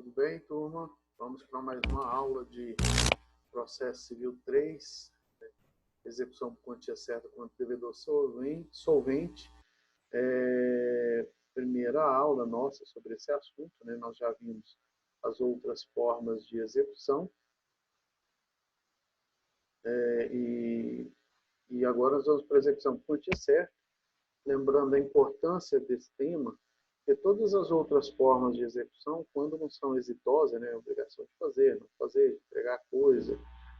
Tudo bem, turma? Vamos para mais uma aula de processo civil 3, né? Execução por quantia certa quanto devedor solvente. Primeira aula nossa sobre esse assunto, né? Nós já vimos as outras formas de execução. E agora nós vamos para a execução por quantia certa, lembrando a importância desse tema, porque todas as outras formas de execução, quando não são exitosas, né, a obrigação de fazer, não fazer, de entregar coisa,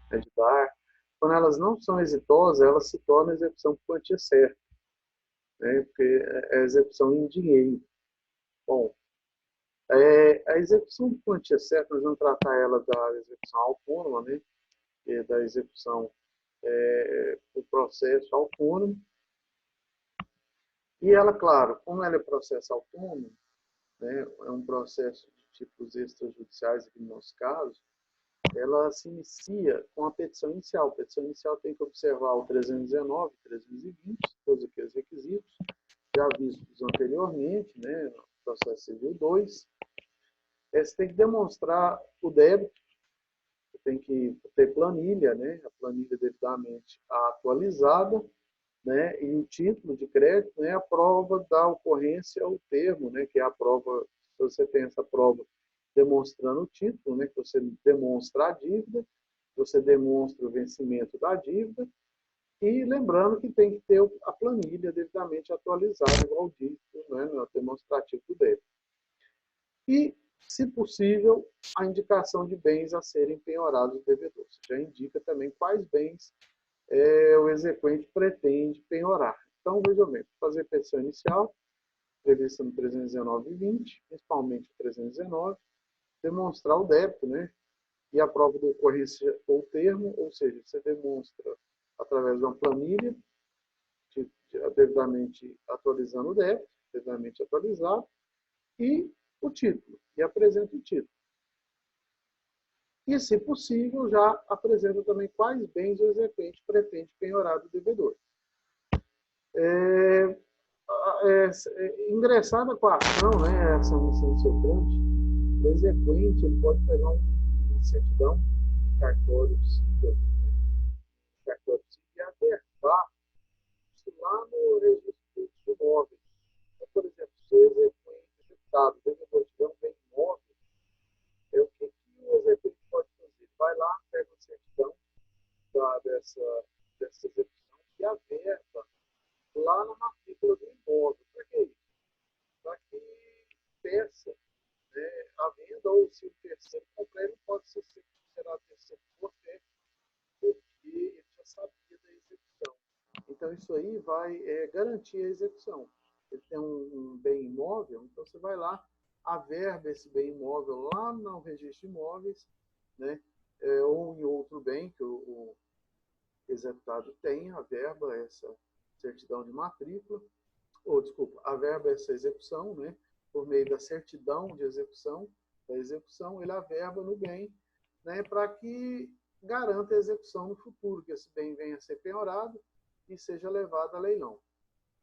né, de dar, quando elas não são exitosas, elas se tornam execução por quantia certa, né, porque é execução em dinheiro. Bom, a execução por quantia certa, nós vamos tratar ela da execução autônoma, né, e da execução por processo autônomo. E ela, claro, como ela é processo autônomo, né, é um processo de tipos extrajudiciais, aqui no nosso caso, ela se inicia com a petição inicial. A petição inicial tem que observar o 319, 320, todos aqueles requisitos, já vistos anteriormente, né, no processo civil 2. Você tem que demonstrar o débito, tem que ter planilha, né, a planilha devidamente atualizada, né, e o título de crédito, né, a prova da ocorrência, o termo, né, que é a prova, se você tem essa prova demonstrando o título, né, que você demonstra a dívida, você demonstra o vencimento da dívida, e lembrando que tem que ter a planilha devidamente atualizada, igual dito, né, no demonstrativo do débito. E, se possível, a indicação de bens a serem penhorados do devedor. Você já indica também quais bens o exequente pretende penhorar. Então, veja bem, fazer petição inicial, prevista no 319 e 20, principalmente o 319, demonstrar o débito, né? E a prova da ocorrência ou termo, ou seja, você demonstra através de uma planilha, devidamente atualizando o débito, devidamente atualizado, e o título, e apresenta o título. E, se possível, já apresenta também quais bens o exequente pretende penhorar do devedor. Ingressada com a ação, né, essa missão do seu trâmite, o exequente ele pode pegar uma certidão, um cartório civil, né, e averbar lá no registro de imóveis. Então, por exemplo, se o exequente executado, o devedor tiver um bem imóvel, o que o exequente pode fazer? Ele vai lá, pega uma certidão dessa execução e averba lá na matrícula do imóvel. Para que isso? Para que peça, né, a venda, ou se o terceiro comprar, ele não pode ser considerado terceiro por fé, porque ele já sabia da execução. Então, isso aí vai garantir a execução. Ele tem um bem imóvel, então você vai lá, averba esse bem imóvel lá no registro de imóveis, né, ou em outro bem que o executado tem, averba essa certidão de matrícula, averba essa execução, né, por meio da certidão de execução, ele averba no bem, né, para que garanta a execução no futuro, que esse bem venha a ser penhorado e seja levado a leilão,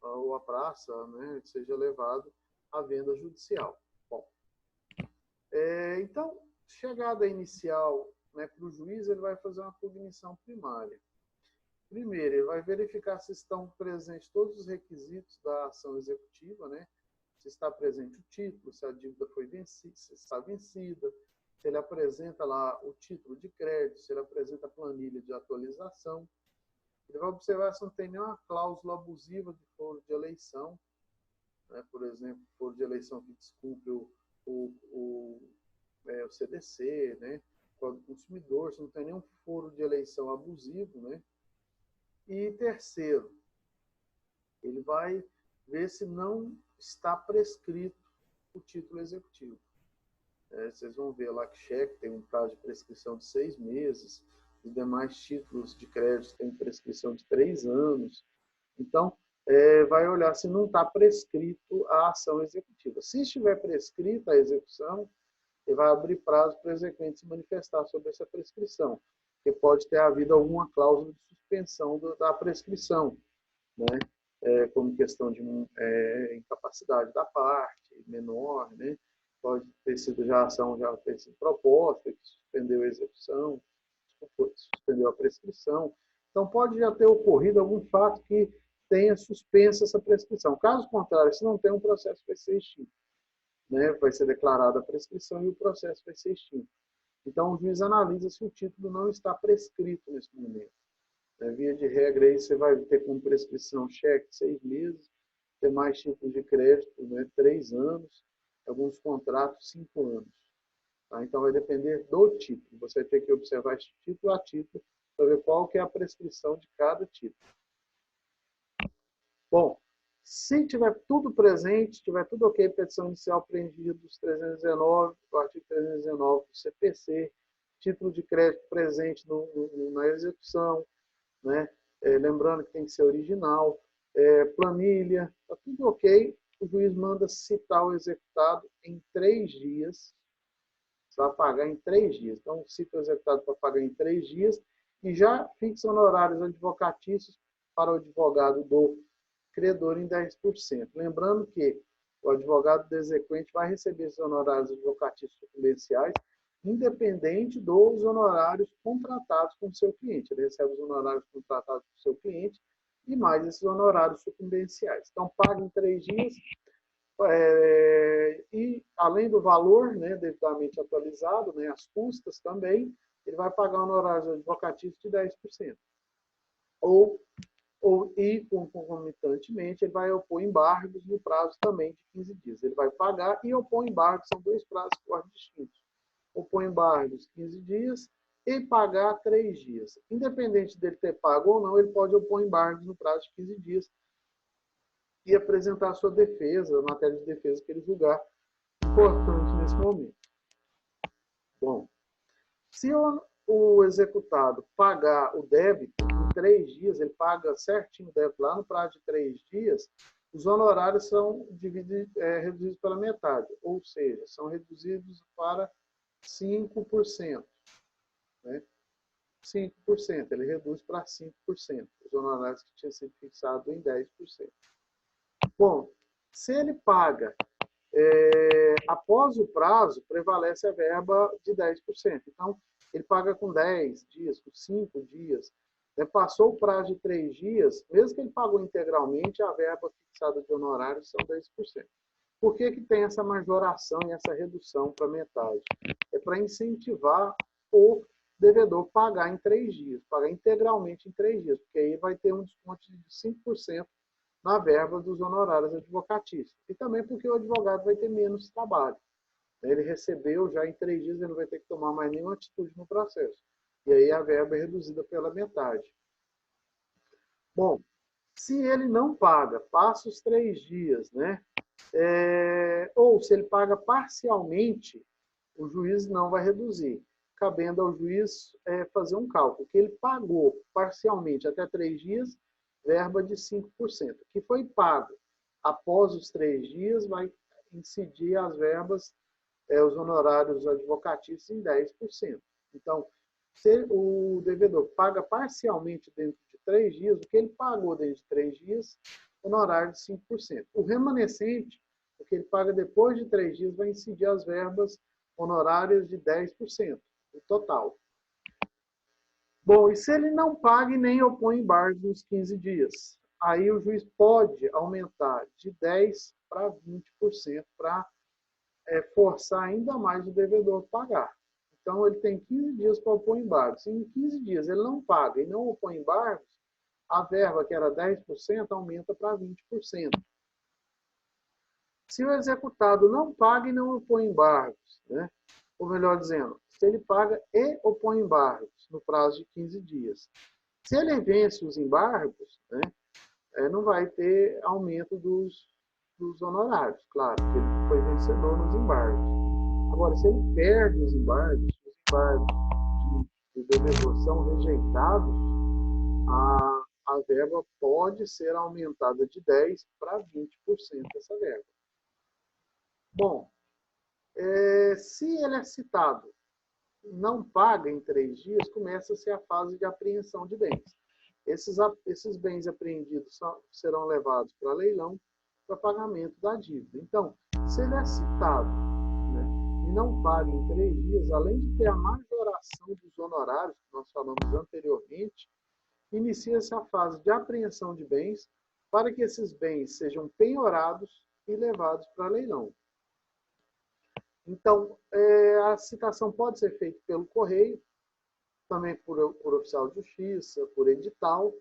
ou a praça, né, seja levado à venda judicial. Bom, então, chegada inicial, né, para o juiz, ele vai fazer uma cognição primária. Primeiro, ele vai verificar se estão presentes todos os requisitos da ação executiva, né? Se está presente o título, se a dívida foi vencida, se está vencida, se ele apresenta lá o título de crédito, se ele apresenta a planilha de atualização. Ele vai observar se não tem nenhuma cláusula abusiva de foro de eleição, né? Por exemplo, foro de eleição que descumpre o CDC, né? Código do Consumidor, se não tem nenhum foro de eleição abusivo, né? E terceiro, ele vai ver se não está prescrito o título executivo. Vocês vão ver lá que cheque tem um prazo de prescrição de 6 meses, os demais títulos de crédito têm prescrição de 3 anos. Então, vai olhar se não está prescrito a ação executiva. Se estiver prescrita a execução, ele vai abrir prazo para o exequente se manifestar sobre essa prescrição, porque pode ter havido alguma cláusula de suspensão da prescrição, né? Como questão de incapacidade da parte menor, né? Pode ter a ação já ter sido proposta, que suspendeu a execução, suspendeu a prescrição. Então, pode já ter ocorrido algum fato que tenha suspenso essa prescrição. Caso contrário, se não tem, um processo vai ser extinto. Né? Vai ser declarada a prescrição e o processo vai ser extinto. Então, o juiz analisa se o título não está prescrito nesse momento. Via de regra, aí você vai ter como prescrição cheque 6 meses, ter mais títulos de crédito, 3 anos, alguns contratos 5 anos. Tá? Então, vai depender do título. Você vai ter que observar esse título a título para ver qual que é a prescrição de cada título. Bom, se tiver tudo presente, tiver tudo ok, petição inicial preenchida dos 319, do artigo 319 do CPC, título de crédito presente na execução, né? Lembrando que tem que ser original, planilha, está tudo ok, o juiz manda citar o executado em 3 dias, você vai pagar em 3 dias. Então, cita o executado para pagar em 3 dias e já fixa honorários advocatícios para o advogado do credor em 10%. Lembrando que o advogado do exequente vai receber esses honorários advocatícios sucumbenciais, independente dos honorários contratados com o seu cliente. Ele recebe os honorários contratados com o seu cliente e mais esses honorários sucumbenciais. Então, paga em 3 dias e, além do valor, né, devidamente atualizado, né, as custas também, ele vai pagar honorários advocatícios de 10%. E, concomitantemente, ele vai opor embargos no prazo também de 15 dias. Ele vai pagar e opor embargos, são 2 prazos distintos. Opor embargos 15 dias e pagar 3 dias. Independente dele ter pago ou não, ele pode opor embargos no prazo de 15 dias e apresentar a sua defesa, a matéria de defesa que ele julgar importante nesse momento. Bom, se o executado pagar o débito em 3 dias, ele paga certinho o débito lá no prazo de 3 dias, os honorários são reduzidos pela metade, ou seja, são reduzidos para 5%. Né? 5%, ele reduz para 5%, os honorários que tinham sido fixados em 10%. Bom, se ele paga após o prazo, prevalece a verba de 10%. Então, ele paga com 10 dias, com 5 dias. Passou o prazo de 3 dias, mesmo que ele pagou integralmente, a verba fixada de honorários são 10%. Por que tem essa majoração e essa redução para metade? É para incentivar o devedor pagar em 3 dias, pagar integralmente em 3 dias, porque aí vai ter um desconto de 5% na verba dos honorários advocatícios. E também porque o advogado vai ter menos trabalho. Ele recebeu já em 3 dias, ele não vai ter que tomar mais nenhuma atitude no processo. E aí a verba é reduzida pela metade. Bom, se ele não paga, passa os 3 dias, né? Ou se ele paga parcialmente, o juiz não vai reduzir. Cabendo ao juiz fazer um cálculo. Que ele pagou parcialmente até 3 dias, verba de 5%. Que foi pago após os 3 dias, vai incidir as verbas, os honorários advocatícios em 10%. Então, se o devedor paga parcialmente dentro de 3 dias, o que ele pagou dentro de 3 dias, honorário de 5%. O remanescente, o que ele paga depois de 3 dias, vai incidir as verbas honorárias de 10%, o total. Bom, e se ele não paga e nem opõe embargos nos 15 dias? Aí o juiz pode aumentar de 10% para 20% para forçar ainda mais o devedor a pagar. Então, ele tem 15 dias para opor embargos. Se em 15 dias ele não paga e não opõe embargos, a verba, que era 10%, aumenta para 20%. Se o executado não paga e não opõe embargos, né? Ou melhor dizendo, se ele paga e opõe embargos no prazo de 15 dias. Se ele vence os embargos, né, não vai ter aumento dos honorários, claro, porque ele foi vencedor nos embargos. Agora, se ele perde os embargos do devedor são rejeitados, a verba pode ser aumentada de 10% para 20% dessa verba. Bom, se ele é citado, não paga em 3 dias, começa-se a fase de apreensão de bens. Esses bens apreendidos serão levados para leilão para pagamento da dívida. Então, se ele é citado, né, e não paga em 3 dias, além de ter a majoração dos honorários, que nós falamos anteriormente, inicia-se a fase de apreensão de bens para que esses bens sejam penhorados e levados para leilão. Então, a citação pode ser feita pelo correio, também por oficial de justiça, por edital.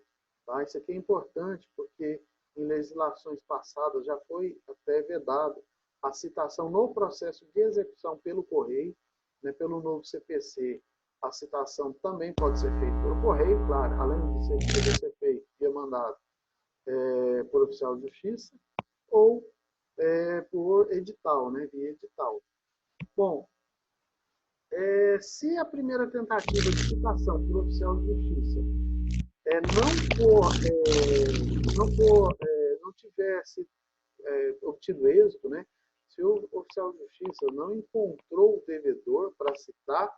Tá? Isso aqui é importante porque em legislações passadas já foi até vedado a citação no processo de execução pelo correio, né, pelo novo CPC. A citação também pode ser feita pelo correio, claro, além de ser feito via mandado por oficial de justiça, ou por edital, né, via edital. Bom, se a primeira tentativa de citação por oficial de justiça não tivesse obtido êxito, né, se o oficial de justiça não encontrou o devedor para citar,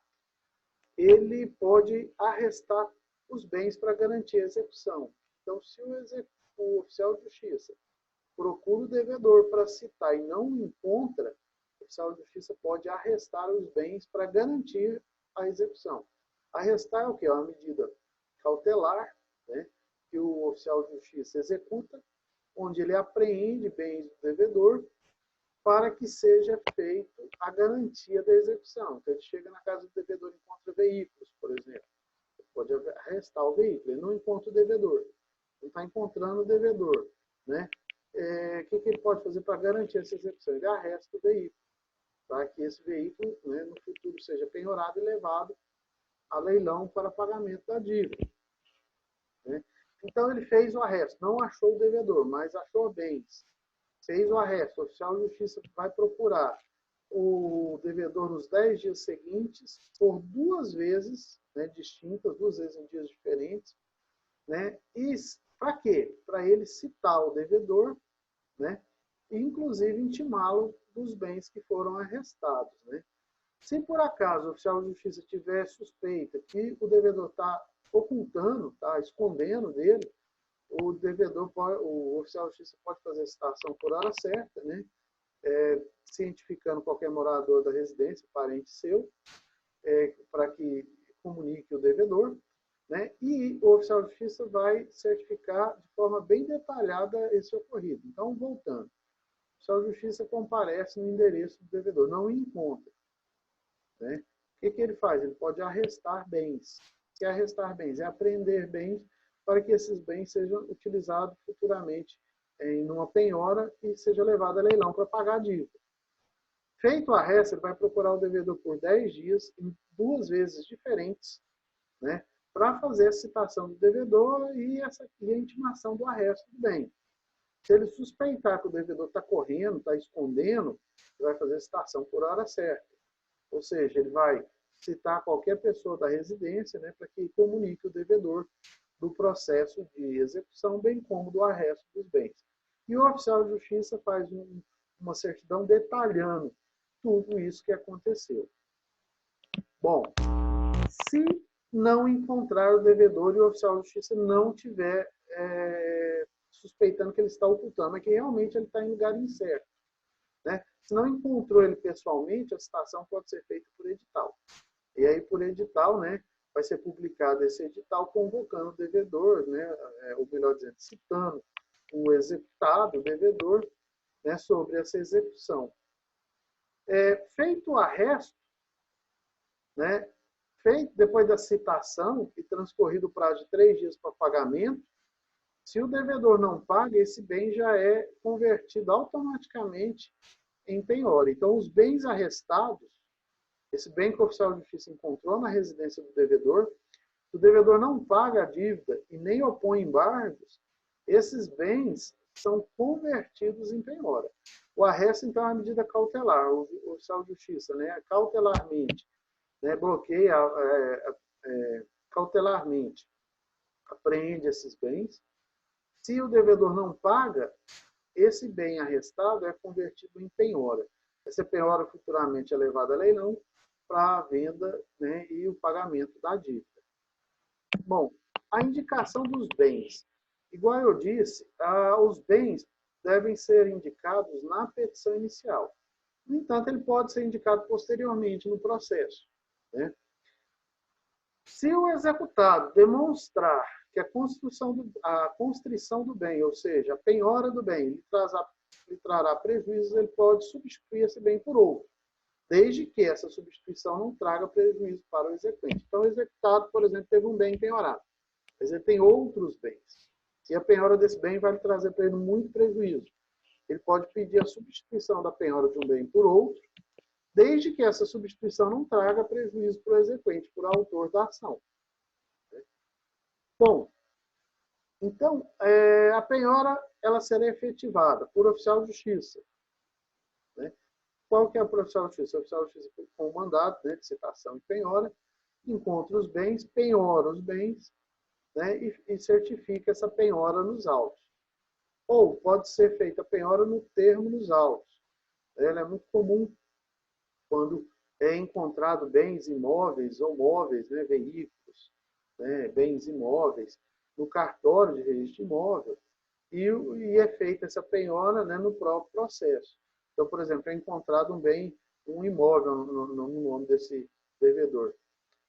ele pode arrestar os bens para garantir a execução. Então, se o oficial de justiça procura o devedor para citar e não o encontra, o oficial de justiça pode arrestar os bens para garantir a execução. Arrestar é o quê? É uma medida cautelar, né, que o oficial de justiça executa, onde ele apreende bens do devedor para que seja feita a garantia da execução. Então, ele chega na casa do devedor e encontra veículos, por exemplo. Ele pode arrestar o veículo, ele não encontra o devedor. Ele está encontrando o devedor, né? O que ele pode fazer para garantir essa execução? Ele arresta o veículo, para que esse veículo, né, no futuro seja penhorado e levado a leilão para pagamento da dívida. Né? Então, ele fez o arresto, não achou o devedor, mas achou bens. Fez o arresto, o oficial de justiça vai procurar o devedor nos 10 dias seguintes, por 2 vezes, né, distintas, 2 vezes em dias diferentes. Né? E para quê? Para ele citar o devedor, né, e inclusive intimá-lo dos bens que foram arrestados. Né? Se por acaso o oficial de justiça tiver suspeita que o devedor está ocultando, está escondendo dele, o oficial de justiça pode fazer a citação por hora certa, né? Cientificando qualquer morador da residência, parente seu, para que comunique o devedor, né? E o oficial de justiça vai certificar de forma bem detalhada esse ocorrido. Então, voltando, o oficial de justiça comparece no endereço do devedor, não o encontra. Né? O que ele faz? Ele pode arrestar bens. O que é arrestar bens? É apreender bens para que esses bens sejam utilizados futuramente em uma penhora e seja levado a leilão para pagar a dívida. Feito o arresto, ele vai procurar o devedor por 10 dias, em 2 vezes diferentes, né, para fazer a citação do devedor e a intimação do arresto do bem. Se ele suspeitar que o devedor está correndo, está escondendo, ele vai fazer a citação por hora certa. Ou seja, ele vai citar qualquer pessoa da residência, né, para que comunique o devedor do processo de execução, bem como do arresto dos bens. E o oficial de justiça faz uma certidão detalhando tudo isso que aconteceu. Bom, se não encontrar o devedor e o oficial de justiça não tiver suspeitando que ele está ocultando, é que realmente ele está em lugar incerto. Né? Se não encontrou ele pessoalmente, a citação pode ser feita por edital. E aí, por edital, né, vai ser publicado esse edital convocando o devedor, né, ou melhor dizendo, citando o executado, o devedor, né, sobre essa execução. Feito o arresto, né, depois da citação e transcorrido o prazo de 3 dias para pagamento, se o devedor não paga, esse bem já é convertido automaticamente em penhora. Então, os bens arrestados, esse bem que o oficial de justiça encontrou na residência do devedor, se o devedor não paga a dívida e nem opõe embargos, esses bens são convertidos em penhora. O arresto, então, é uma medida cautelar. O oficial de justiça, né, cautelarmente, né, bloqueia, cautelarmente, apreende esses bens. Se o devedor não paga, esse bem arrestado é convertido em penhora. Essa penhora futuramente é levada a leilão para a venda, né, e o pagamento da dívida. Bom, a indicação dos bens. Igual eu disse, os bens devem ser indicados na petição inicial. No entanto, ele pode ser indicado posteriormente no processo, né? Se o executado demonstrar que a constrição do bem, ou seja, a penhora do bem, lhe trará prejuízos, ele pode substituir esse bem por outro, desde que essa substituição não traga prejuízo para o exequente. Então, o executado, por exemplo, teve um bem penhorado, mas ele tem outros bens. Se a penhora desse bem vai lhe trazer para ele muito prejuízo, ele pode pedir a substituição da penhora de um bem por outro, desde que essa substituição não traga prejuízo para o exequente, para o autor da ação. Bom, então, a penhora ela será efetivada por oficial de justiça, né? Qual que é o oficial de justiça? O oficial de justiça com o mandato, né, de citação e penhora, encontra os bens, penhora os bens, né, e certifica essa penhora nos autos. Ou pode ser feita a penhora no termo nos autos. Ela é muito comum quando é encontrado bens imóveis ou móveis, né, veículos, né, bens imóveis, no cartório de registro imóvel, e é feita essa penhora, né, no próprio processo. Então, por exemplo, é encontrado um bem, um imóvel no nome desse devedor.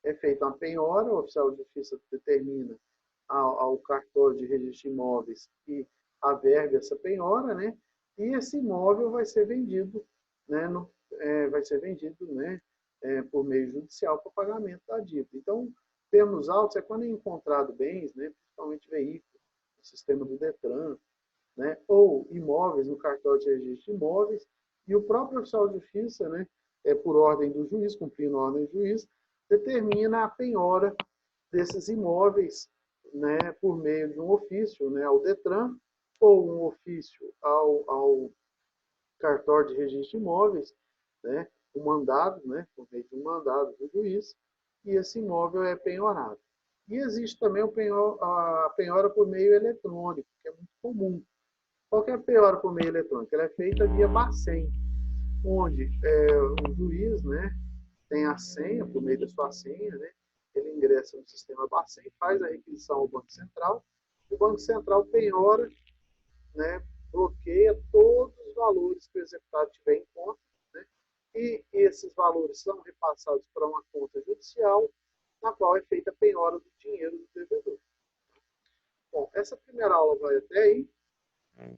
É feita uma penhora, o oficial de justiça determina ao cartório de registro de imóveis que avergue essa penhora, né, e esse imóvel vai ser vendido, né, por meio judicial para o pagamento da dívida. Então, termos autos é quando é encontrado bens, né, principalmente veículos, no sistema do Detran, né, ou imóveis no cartório de registro de imóveis, e o próprio oficial de justiça, né, por ordem do juiz, cumprindo a ordem do juiz, determina a penhora desses imóveis, né, por meio de um ofício, né, ao Detran, ou um ofício ao cartório de registro de imóveis, né, um mandado, né, por meio de um mandado do juiz, e esse imóvel é penhorado. E existe também a penhora por meio eletrônico, que é muito comum. Qual que é a penhora por meio eletrônico? Ela é feita via Bacen, onde o juiz, né, tem a senha, por meio da sua senha, né, ele ingressa no sistema Bacen, faz a requisição ao Banco Central, e o Banco Central penhora, né, bloqueia todos os valores que o executado tiver em conta, né, e esses valores são repassados para uma conta judicial, na qual é feita a penhora do dinheiro do devedor. Bom, essa primeira aula vai até aí.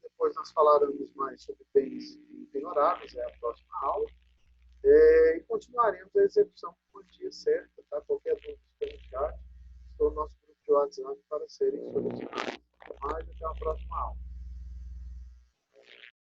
Depois nós falaremos mais sobre bens penhoráveis, é a próxima aula. E continuaremos a execução com quantia certa, tá? Qualquer dúvida pelo chat, estou no nosso grupo de WhatsApp para serem solucionadas. Mais até a próxima aula.